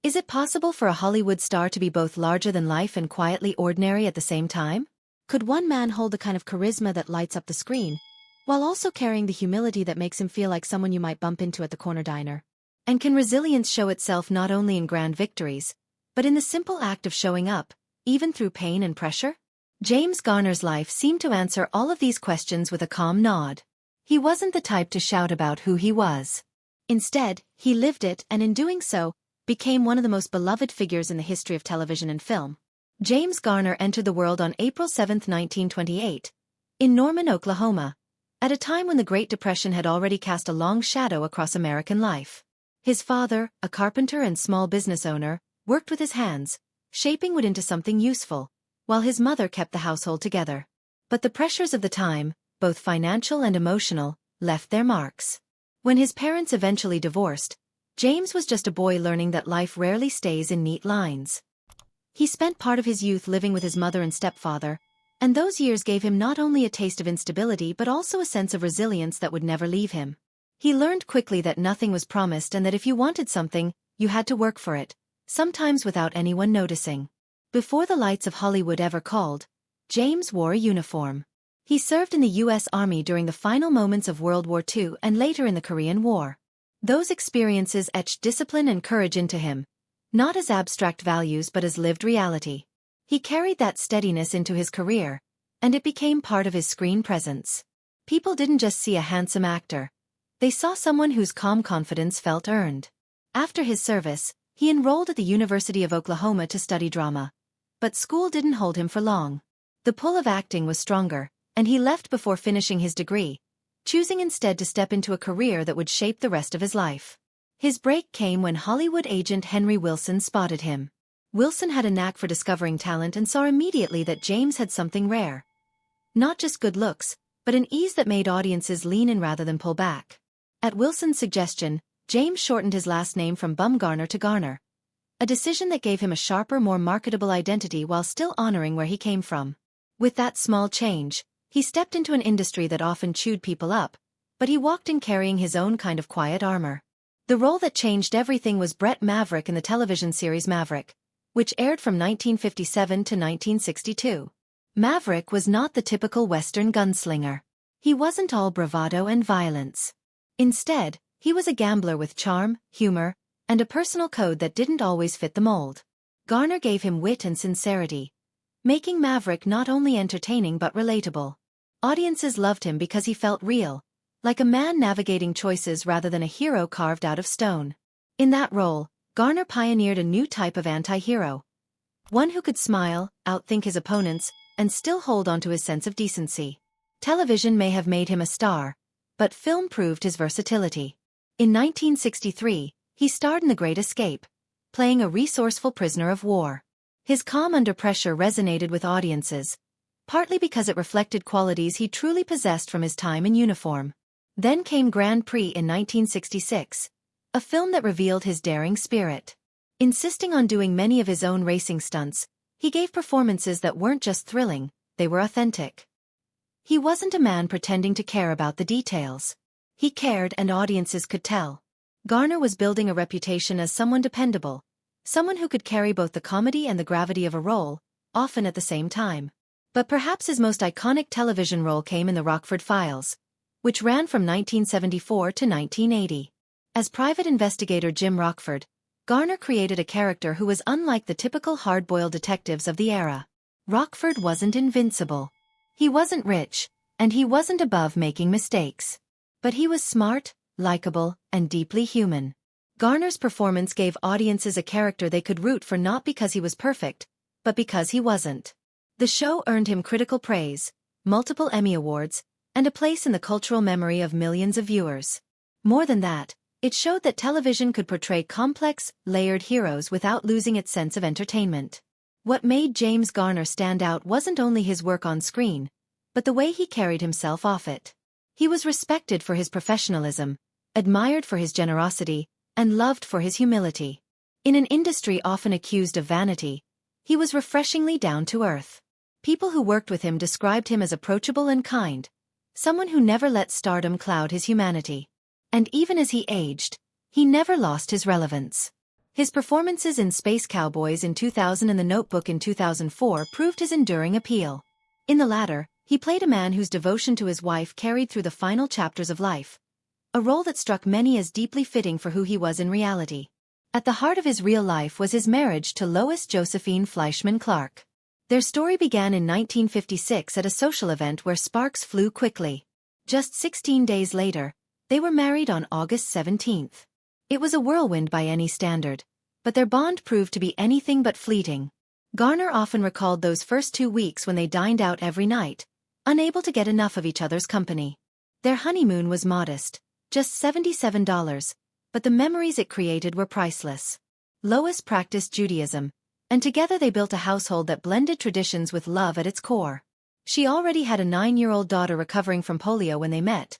Is it possible for a Hollywood star to be both larger than life and quietly ordinary at the same time? Could one man hold the kind of charisma that lights up the screen, while also carrying the humility that makes him feel like someone you might bump into at the corner diner? And can resilience show itself not only in grand victories, but in the simple act of showing up, even through pain and pressure? James Garner's life seemed to answer all of these questions with a calm nod. He wasn't the type to shout about who he was. Instead, he lived it, and in doing so, became one of the most beloved figures in the history of television and film. James Garner entered the world on April 7, 1928, in Norman, Oklahoma, at a time when the Great Depression had already cast a long shadow across American life. His father, a carpenter and small business owner, worked with his hands, shaping wood into something useful, while his mother kept the household together. But the pressures of the time, both financial and emotional, left their marks. When his parents eventually divorced, James was just a boy learning that life rarely stays in neat lines. He spent part of his youth living with his mother and stepfather, and those years gave him not only a taste of instability but also a sense of resilience that would never leave him. He learned quickly that nothing was promised and that if you wanted something, you had to work for it, sometimes without anyone noticing. Before the lights of Hollywood ever called, James wore a uniform. He served in the U.S. Army during the final moments of World War II and later in the Korean War. Those experiences etched discipline and courage into him, not as abstract values but as lived reality. He carried that steadiness into his career, and it became part of his screen presence. People didn't just see a handsome actor. They saw someone whose calm confidence felt earned. After his service, he enrolled at the University of Oklahoma to study drama. But school didn't hold him for long. The pull of acting was stronger, and he left before finishing his degree, choosing instead to step into a career that would shape the rest of his life. His break came when Hollywood agent Henry Wilson spotted him. Wilson had a knack for discovering talent and saw immediately that James had something rare. Not just good looks, but an ease that made audiences lean in rather than pull back. At Wilson's suggestion, James shortened his last name from Bumgarner to Garner, a decision that gave him a sharper, more marketable identity while still honoring where he came from. With that small change, he stepped into an industry that often chewed people up, but he walked in carrying his own kind of quiet armor. The role that changed everything was Brett Maverick in the television series Maverick, which aired from 1957 to 1962. Maverick was not the typical Western gunslinger. He wasn't all bravado and violence. Instead, he was a gambler with charm, humor, and a personal code that didn't always fit the mold. Garner gave him wit and sincerity, making Maverick not only entertaining but relatable. Audiences loved him because he felt real, like a man navigating choices rather than a hero carved out of stone. In that role, Garner pioneered a new type of anti-hero. One who could smile, outthink his opponents, and still hold on to his sense of decency. Television may have made him a star, but film proved his versatility. In 1963, he starred in The Great Escape, playing a resourceful prisoner of war. His calm under pressure resonated with audiences, partly because it reflected qualities he truly possessed from his time in uniform. Then came Grand Prix in 1966, a film that revealed his daring spirit. Insisting on doing many of his own racing stunts, he gave performances that weren't just thrilling, they were authentic. He wasn't a man pretending to care about the details. He cared and audiences could tell. Garner was building a reputation as someone dependable, someone who could carry both the comedy and the gravity of a role, often at the same time. But perhaps his most iconic television role came in the Rockford Files, which ran from 1974 to 1980. As private investigator Jim Rockford, Garner created a character who was unlike the typical hard-boiled detectives of the era. Rockford wasn't invincible. He wasn't rich, and he wasn't above making mistakes. But he was smart, likable, and deeply human. Garner's performance gave audiences a character they could root for not because he was perfect, but because he wasn't. The show earned him critical praise, multiple Emmy Awards, and a place in the cultural memory of millions of viewers. More than that, it showed that television could portray complex, layered heroes without losing its sense of entertainment. What made James Garner stand out wasn't only his work on screen, but the way he carried himself off it. He was respected for his professionalism, admired for his generosity, and loved for his humility. In an industry often accused of vanity, he was refreshingly down to earth. People who worked with him described him as approachable and kind, someone who never let stardom cloud his humanity. And even as he aged, he never lost his relevance. His performances in Space Cowboys in 2000 and The Notebook in 2004 proved his enduring appeal. In the latter, he played a man whose devotion to his wife carried through the final chapters of life, a role that struck many as deeply fitting for who he was in reality. At the heart of his real life was his marriage to Lois Josephine Fleischman Clark. Their story began in 1956 at a social event where sparks flew quickly. Just 16 days later, they were married on August 17. It was a whirlwind by any standard, but their bond proved to be anything but fleeting. Garner often recalled those first 2 weeks when they dined out every night, unable to get enough of each other's company. Their honeymoon was modest, just $77, but the memories it created were priceless. Lois practiced Judaism, and together they built a household that blended traditions with love at its core. She already had a 9-year-old daughter recovering from polio when they met,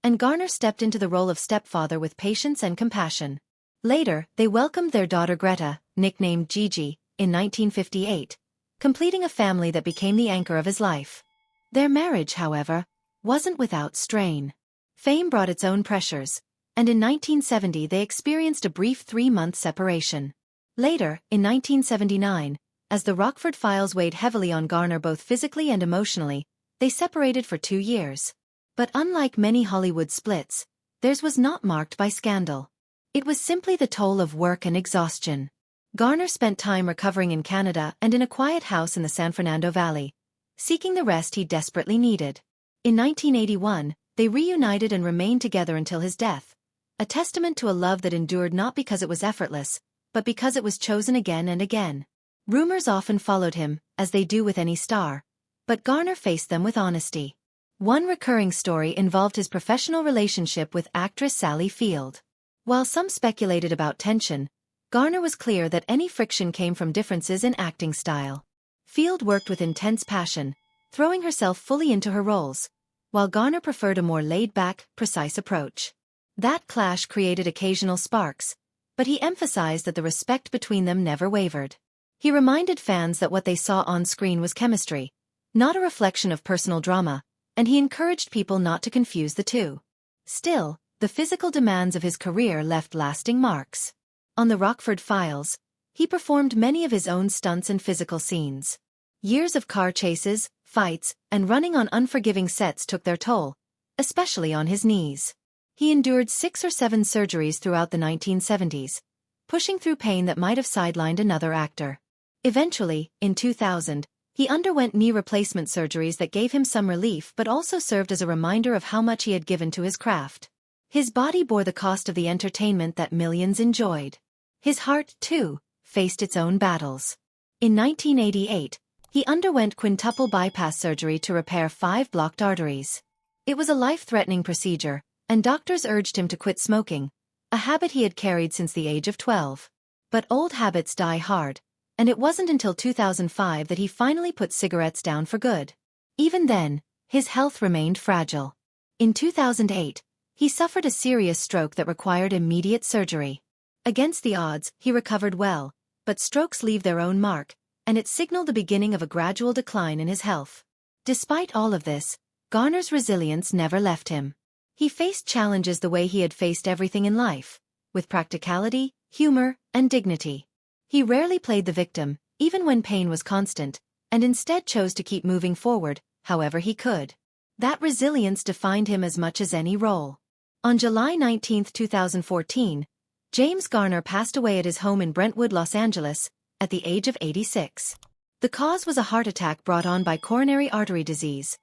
and Garner stepped into the role of stepfather with patience and compassion. Later, they welcomed their daughter Greta, nicknamed Gigi, in 1958, completing a family that became the anchor of his life. Their marriage, however, wasn't without strain. Fame brought its own pressures, and in 1970 they experienced a brief 3-month separation. Later, in 1979, as the Rockford Files weighed heavily on Garner both physically and emotionally, they separated for 2 years. But unlike many Hollywood splits, theirs was not marked by scandal. It was simply the toll of work and exhaustion. Garner spent time recovering in Canada and in a quiet house in the San Fernando Valley, seeking the rest he desperately needed. In 1981, they reunited and remained together until his death, a testament to a love that endured not because it was effortless, but because it was chosen again and again. Rumors often followed him, as they do with any star, but Garner faced them with honesty. One recurring story involved his professional relationship with actress Sally Field. While some speculated about tension, Garner was clear that any friction came from differences in acting style. Field worked with intense passion, throwing herself fully into her roles, while Garner preferred a more laid-back, precise approach. That clash created occasional sparks, but he emphasized that the respect between them never wavered. He reminded fans that what they saw on screen was chemistry, not a reflection of personal drama, and he encouraged people not to confuse the two. Still, the physical demands of his career left lasting marks. On the Rockford Files, he performed many of his own stunts and physical scenes. Years of car chases, fights, and running on unforgiving sets took their toll, especially on his knees. He endured 6 or 7 surgeries throughout the 1970s, pushing through pain that might have sidelined another actor. Eventually, in 2000, he underwent knee replacement surgeries that gave him some relief but also served as a reminder of how much he had given to his craft. His body bore the cost of the entertainment that millions enjoyed. His heart, too, faced its own battles. In 1988, he underwent quintuple bypass surgery to repair 5 blocked arteries. It was a life-threatening procedure, and doctors urged him to quit smoking, a habit he had carried since the age of 12. But old habits die hard, and it wasn't until 2005 that he finally put cigarettes down for good. Even then, his health remained fragile. In 2008, he suffered a serious stroke that required immediate surgery. Against the odds, he recovered well, but strokes leave their own mark, and it signaled the beginning of a gradual decline in his health. Despite all of this, Garner's resilience never left him. He faced challenges the way he had faced everything in life, with practicality, humor, and dignity. He rarely played the victim, even when pain was constant, and instead chose to keep moving forward, however he could. That resilience defined him as much as any role. On July 19, 2014, James Garner passed away at his home in Brentwood, Los Angeles, at the age of 86. The cause was a heart attack brought on by coronary artery disease,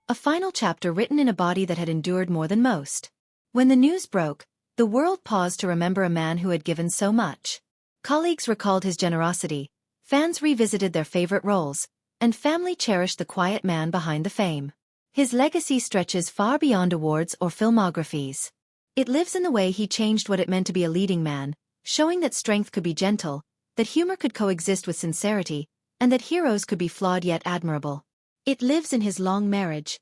a final chapter written in a body that had endured more than most. When the news broke, the world paused to remember a man who had given so much. Colleagues recalled his generosity, fans revisited their favorite roles, and family cherished the quiet man behind the fame. His legacy stretches far beyond awards or filmographies. It lives in the way he changed what it meant to be a leading man, showing that strength could be gentle, that humor could coexist with sincerity, and that heroes could be flawed yet admirable. It lives in his long marriage,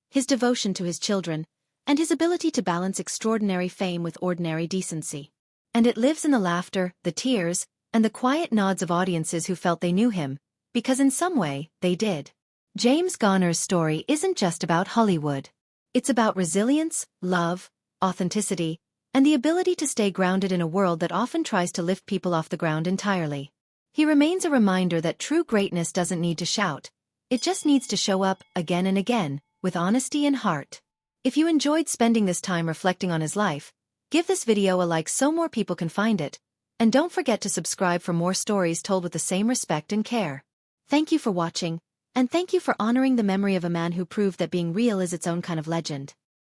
his devotion to his children, and his ability to balance extraordinary fame with ordinary decency. And it lives in the laughter, the tears, and the quiet nods of audiences who felt they knew him, because in some way, they did. James Garner's story isn't just about Hollywood. It's about resilience, love, authenticity, and the ability to stay grounded in a world that often tries to lift people off the ground entirely. He remains a reminder that true greatness doesn't need to shout. It just needs to show up, again and again, with honesty and heart. If you enjoyed spending this time reflecting on his life, give this video a like so more people can find it, and don't forget to subscribe for more stories told with the same respect and care. Thank you for watching, and thank you for honoring the memory of a man who proved that being real is its own kind of legend.